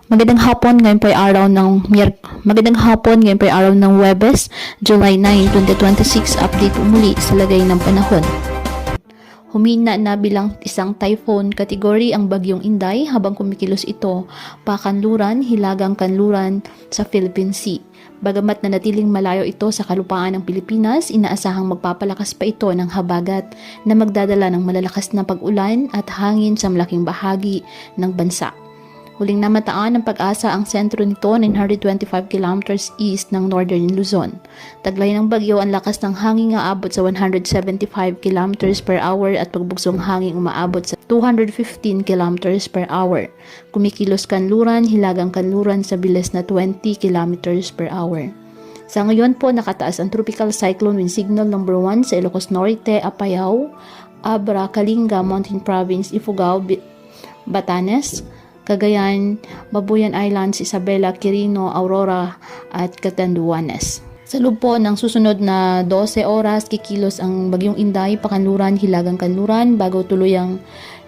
Magandang hapon, ngayon po ay araw ng Magandang hapon, ngayon po ay araw ng Huwebes, July 9, 2026. Update muli sa lagay ng panahon. Humina na bilang isang typhoon category ang bagyong Inday habang kumikilos ito pakanluran, hilagang kanluran sa Philippine Sea. Bagamat nanatiling malayo ito sa kalupaan ng Pilipinas, inaasahang magpapalakas pa ito ng habagat na magdadala ng malalakas na pag-ulan at hangin sa malaking bahagi ng bansa. Huling namataan ng Pag-asa ang sentro nito 925 kilometers east ng Northern Luzon. Taglay ng bagyo ang lakas ng hangin aabot sa 175 kilometers per hour at pagbugsong hangin umaabot sa 215 kilometers per hour. Kumikilos kanluran, hilagang kanluran sa bilis na 20 kilometers per hour. Sa ngayon po nakataas ang Tropical Cyclone Wind Signal number 1 sa Ilocos Norte, Apayao, Abra, Kalinga, Mountain Province, Ifugao, Batanes, Cagayan, Babuyan Islands, Isabela, Quirino, Aurora at Catanduanes. Sa loob po ng susunod na 12 oras, kikilos ang bagyong Inday, pakanluran, hilagang kanluran bago tuluyang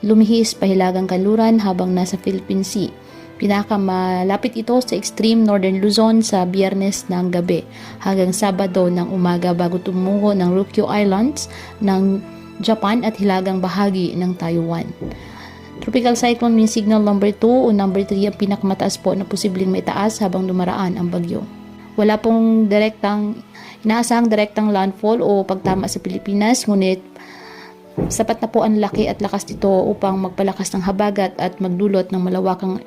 lumihis pahilagang kanluran habang nasa Philippine Sea. Pinakamalapit ito sa extreme northern Luzon sa Biyernes ng gabi hanggang Sabado ng umaga bago tumungo ng Ryukyu Islands ng Japan at hilagang bahagi ng Taiwan. Tropical Cyclone Wind Signal number 2 o number 3 ang pinakamataas po na posibleng may taas habang dumaraan ang bagyo. Wala pong inaasahang direktang landfall o pagtama sa Pilipinas, ngunit sapat na po ang laki at lakas nito upang magpalakas ng habagat at magdulot ng malawakang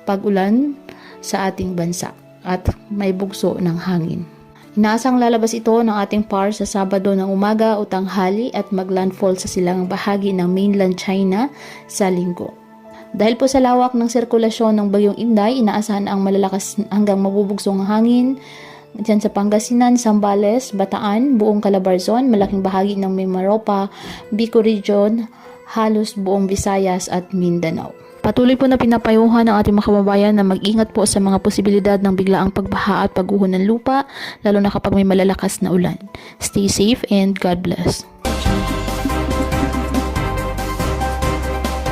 pag-ulan sa ating bansa at may bugso ng hangin. Inaasang lalabas ito ng ating PAR sa Sabado ng umaga o tanghali at maglandfall sa silangang bahagi ng mainland China sa Linggo. Dahil po sa lawak ng sirkulasyon ng bagyong Inday, inaasahan ang malalakas hanggang mabubugsong hangin dyan sa Pangasinan, Zambales, Bataan, buong Calabarzon, malaking bahagi ng Mimaropa, Bicol Region, halos buong Visayas at Mindanao. Patuloy po na pinapayuhan ng ating mga kababayan na mag-ingat po sa mga posibilidad ng biglaang pagbaha at pagguho ng lupa, lalo na kapag may malalakas na ulan. Stay safe and God bless.